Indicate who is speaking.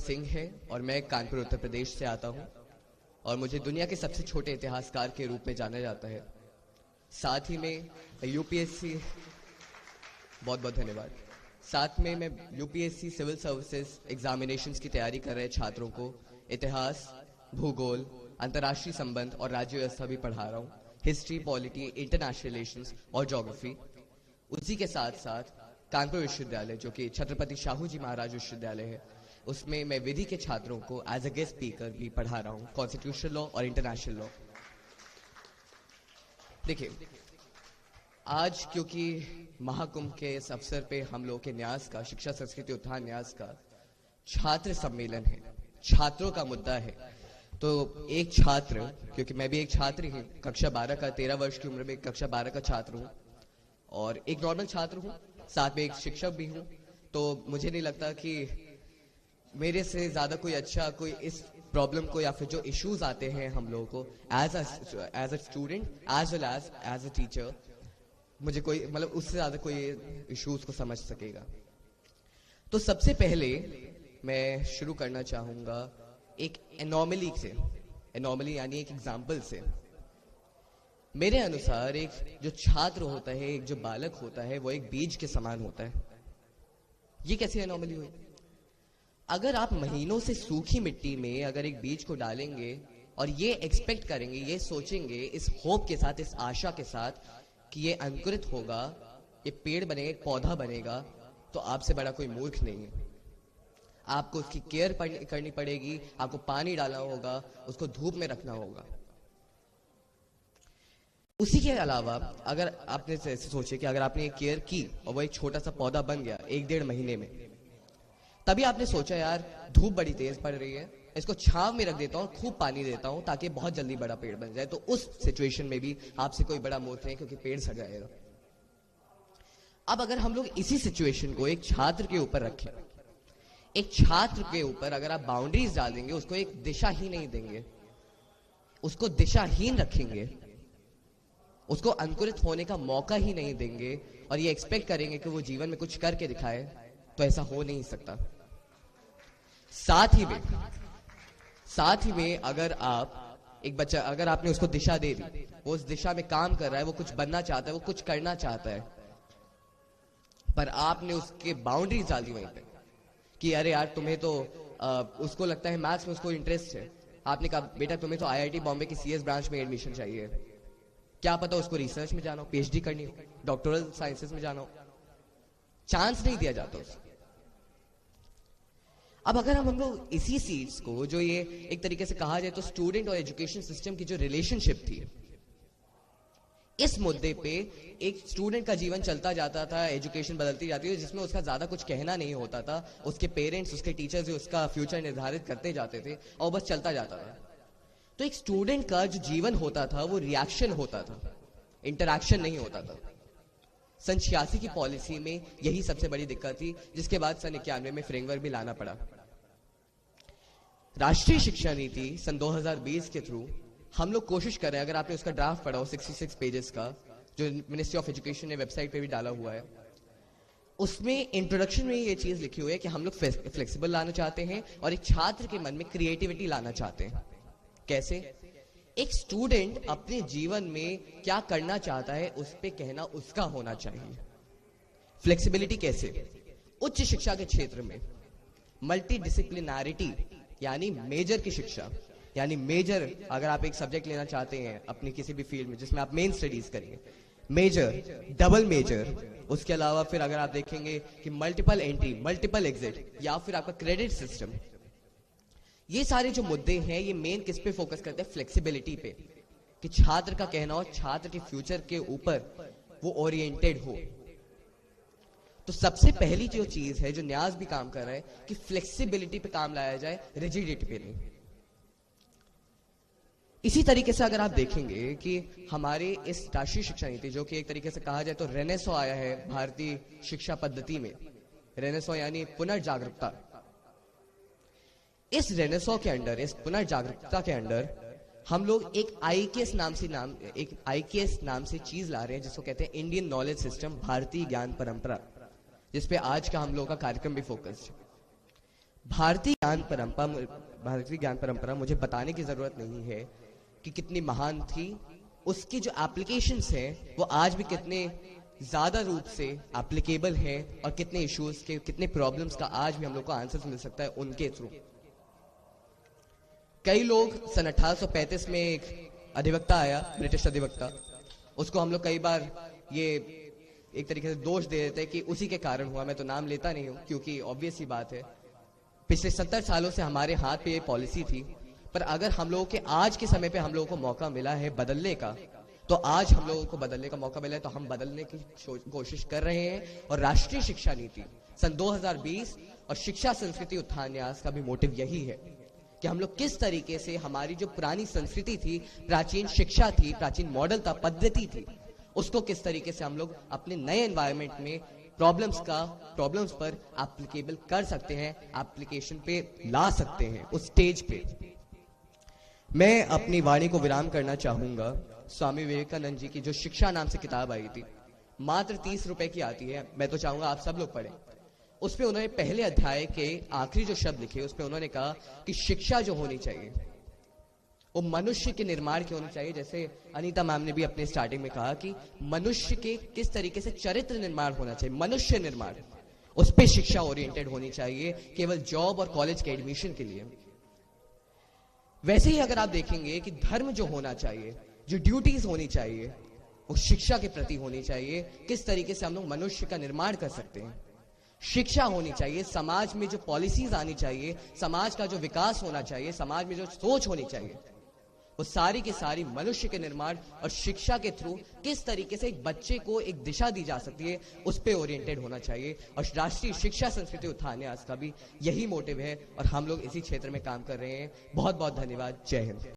Speaker 1: सिंह है और मैं कानपुर उत्तर प्रदेश से आता हूं और मुझे दुनिया के सबसे छोटे इतिहासकार के रूप में जाना जाता है। साथ ही में यूपीएससी, बहुत बहुत धन्यवाद। साथ में मैं यूपीएससी सिविल सर्विसेज एग्जामिनेशंस की तैयारी कर रहे छात्रों को इतिहास, भूगोल, अंतर्राष्ट्रीय संबंध और राज्य व्यवस्था भी पढ़ा रहा हूँ, हिस्ट्री, पॉलिटी, इंटरनेशनल रिलेशंस और ज्योग्राफी। उसी के साथ साथ कानपुर विश्वविद्यालय, जो कि छत्रपति शाहू जी महाराज विश्वविद्यालय है, उसमें मैं विधि के छात्रों को एज अ गेस्ट स्पीकर भी पढ़ा रहा हूँ, कॉन्स्टिट्यूशनल लॉ और इंटरनेशनल लॉ। देखिए, आज क्योंकि महाकुंभ के इस अवसर पे हम लोग के न्यास का, शिक्षा संस्कृति उत्थान न्यास का छात्र सम्मेलन है, छात्रों का मुद्दा है, तो एक छात्र, क्योंकि मैं भी एक छात्र ही, कक्षा 12 का, 13 वर्ष की उम्र में कक्षा 12 का छात्र हूँ और एक नॉर्मल छात्र हूँ, साथ में एक शिक्षक भी हूँ, तो मुझे नहीं लगता कि मेरे से ज्यादा कोई अच्छा कोई इस प्रॉब्लम को या फिर जो इश्यूज आते हैं हम लोगों को as a student as well as a teacher, मुझे कोई मतलब उससे ज्यादा कोई इश्यूज को समझ सकेगा। तो सबसे पहले मैं शुरू करना चाहूंगा एक एनॉमली से, एनॉमली यानी एक एग्जाम्पल से। मेरे अनुसार एक जो छात्र होता है, एक जो बालक होता है, वो एक बीज के समान होता है। ये कैसी एनॉमली हुई? अगर आप महीनों से सूखी मिट्टी में अगर एक बीज को डालेंगे और ये एक्सपेक्ट करेंगे, ये सोचेंगे इस होप के साथ, इस आशा के साथ कि ये अंकुरित होगा, ये पेड़ बनेगा, एक पौधा बनेगा, तो आपसे बड़ा कोई मूर्ख नहीं है। आपको उसकी केयर करनी पड़ेगी, आपको पानी डालना होगा, उसको धूप में रखना होगा। उसी के अलावा अगर आपने ऐसे सोचे कि अगर आपने ये केयर की और वो एक छोटा सा पौधा बन गया 1-1.5 महीने में, तभी आपने सोचा यार धूप बड़ी तेज पड़ रही है, इसको छांव में रख देता हूँ, खूब पानी देता हूँ ताकि बहुत जल्दी बड़ा पेड़ बन जाए। तो उस सिचुएशन में भी आपसे कोई बड़ा मूर्ख नहीं, क्योंकि पेड़ सड़ जाएगा। अब अगर हम लोग इसी सिचुएशन को एक छात्र के ऊपर रखें, एक छात्र के ऊपर अगर आप बाउंड्रीज डाल देंगे, उसको एक दिशा ही नहीं देंगे, उसको दिशाहीन रखेंगे, उसको अंकुरित होने का मौका ही नहीं देंगे और ये एक्सपेक्ट करेंगे कि वो जीवन में कुछ करके दिखाए, तो ऐसा हो नहीं सकता। साथ ही में अगर आप एक बच्चा, अगर आपने उसको दिशा दे दी, वो उस दिशा में काम कर रहा है, वो कुछ बनना चाहता है, वो कुछ करना चाहता है, पर आपने उसके बाउंड्रीज डाल दी वहीं पे कि अरे यार तुम्हें तो उसको लगता है मैथ्स में उसको इंटरेस्ट है, आपने कहा बेटा तुम्हें तो आईआईटी बॉम्बे की सीएस ब्रांच में एडमिशन चाहिए, क्या पता उसको रिसर्च में जाना हो, पीएचडी करनी हो, डॉक्टरल साइंसेस में जाना हो, चांस नहीं दिया जाता उसको। अब अगर हम लोग इसी सीट्स को, जो ये एक तरीके से कहा जाए तो स्टूडेंट और एजुकेशन सिस्टम की जो रिलेशनशिप थी, इस मुद्दे पे एक स्टूडेंट का जीवन चलता जाता था, एजुकेशन बदलती जाती थी, जिसमें उसका ज्यादा कुछ कहना नहीं होता था, उसके पेरेंट्स, उसके टीचर्स उसका फ्यूचर निर्धारित करते जाते थे और बस चलता जाता था। तो एक स्टूडेंट का जो जीवन होता था वो रिएक्शन होता था, इंटरैक्शन नहीं होता था। सन 86 की पॉलिसी में यही सबसे बड़ी दिक्कत थी, जिसके बाद सन 91 में फ्रेमवर्क भी लाना पड़ा। राष्ट्रीय शिक्षा नीति सन 2020 के थ्रू हम लोग कोशिश कर रहे हैं, अगर आपने उसका ड्राफ्ट पढ़ा हो 66 पेजेस का, जो मिनिस्ट्री ऑफ एजुकेशन ने वेबसाइट पे भी डाला हुआ है, उसमें इंट्रोडक्शन में ये चीज लिखी हुई है कि हम लोग फ्लेक्सिबल लाना चाहते हैं और एक छात्र के मन में क्रिएटिविटी लाना चाहते हैं। कैसे? एक स्टूडेंट अपने जीवन में क्या करना चाहता है उस पे कहना उसका होना चाहिए। फ्लेक्सिबिलिटी कैसे? उच्च शिक्षा के क्षेत्र में मल्टी डिसिप्लिनैरिटी यानी मेजर की शिक्षा, यानी मेजर अगर आप एक सब्जेक्ट लेना चाहते हैं अपनी किसी भी फील्ड में जिसमें आप मेन स्टडीज करेंगे, मेजर, डबल मेजर, उसके अलावा फिर अगर आप देखेंगे कि मल्टीपल एंट्री, मल्टीपल एग्जिट, या फिर आपका क्रेडिट सिस्टम, ये सारे जो मुद्दे हैं ये मेन किस पे फोकस करते हैं? फ्लेक्सिबिलिटी पे, कि छात्र का कहना हो, छात्र के फ्यूचर के ऊपर वो ओरिएंटेड हो। तो सबसे पहली जो चीज है, जो न्यास भी काम कर रहा है, कि फ्लेक्सिबिलिटी पे काम लाया जाए, रिजिडिटी पे नहीं। इसी तरीके से अगर आप देखेंगे कि हमारे इस राष्ट्रीय शिक्षा नीति, जो कि एक तरीके से कहा जाए तो रेनेसो आया है भारतीय शिक्षा पद्धति में, रेनेसो यानी पुनर्जागरूकता। इस रेनेसो के अंडर, इस पुनर्जागरूकता के अंडर हम लोग एक आईकेएस नाम से चीज ला रहे हैं, जिसको कहते हैं इंडियन नॉलेज सिस्टम, भारतीय ज्ञान परंपरा, जिसपे आज का हम लोग का कार्यक्रम भी फोकस है। भारतीय ज्ञान परंपरा मुझे बताने की जरूरत नहीं है कि कितनी महान थी। उसकी जो एप्लीकेशंस हैं वो आज भी कितने ज्यादा रूप से एप्लीकेबल है और कितने इश्यूज के, कितने प्रॉब्लम्स का आज भी हम लोग को आंसर मिल सकता है उनके थ्रू। कई लोग सन 1835 में एक अधिवक्ता आया, ब्रिटिश अधिवक्ता, उसको हम लोग कई बार ये एक तरीके से दोष दे देते हैं कि उसी के कारण हुआ। मैं तो नाम लेता नहीं हूं क्योंकि ऑब्वियस ही बात है, पिछले 70 सालों से हमारे हाथ पे ये पॉलिसी थी। पर अगर हम लोगों के आज के समय पे हम लोगों को मौका मिला है बदलने का, तो आज हम लोगों को बदलने का मौका मिला है, तो हम बदलने की कोशिश कर रहे हैं। और राष्ट्रीय शिक्षा नीति सन 2020 और शिक्षा संस्कृति उत्थान न्यास का भी मोटिव यही है कि हम लोग किस तरीके से हमारी जो पुरानी संस्कृति थी, प्राचीन शिक्षा थी, प्राचीन मॉडल था, पद्धति थी, उसको किस तरीके से हम लोग अपने नए एनवायरनमेंट में प्रॉब्लम्स पर एप्लीकेबल कर सकते हैं, एप्लीकेशन पे ला सकते हैं उस स्टेज पे। मैं अपनी वाणी को विराम करना चाहूंगा स्वामी विवेकानंद जी की जो शिक्षा नाम से किताब आई थी, मात्र 30 रुपए की आती है। मैं तो चाहूंगा आप सब लोग पढ़ें। उस पे उन्होंने पहले अध्याय के आखिरी जो शब्द लिखे, उस पे उन्होंने कहा कि शिक्षा जो होनी चाहिए वो मनुष्य के निर्माण की होनी चाहिए। जैसे अनीता मैम ने भी अपने स्टार्टिंग में कहा कि मनुष्य के किस तरीके से चरित्र निर्माण होना चाहिए, मनुष्य निर्माण, उस पे शिक्षा ओरिएंटेड होनी चाहिए, केवल जॉब और कॉलेज के एडमिशन के लिए। वैसे ही अगर आप देखेंगे कि धर्म जो होना चाहिए, जो ड्यूटीज होनी चाहिए, वो शिक्षा के प्रति होनी चाहिए। किस तरीके से हम लोग मनुष्य का निर्माण कर सकते हैं, शिक्षा होनी चाहिए। समाज में जो पॉलिसीज आनी चाहिए, समाज का जो विकास होना चाहिए, समाज में जो सोच होनी चाहिए, वो सारी की सारी मनुष्य के निर्माण और शिक्षा के थ्रू किस तरीके से एक बच्चे को एक दिशा दी जा सकती है, उस पे ओरिएंटेड होना चाहिए। और राष्ट्रीय शिक्षा संस्कृति उत्थान न्यास का भी यही मोटिव है और हम लोग इसी क्षेत्र में काम कर रहे हैं। बहुत बहुत धन्यवाद। जय हिंद।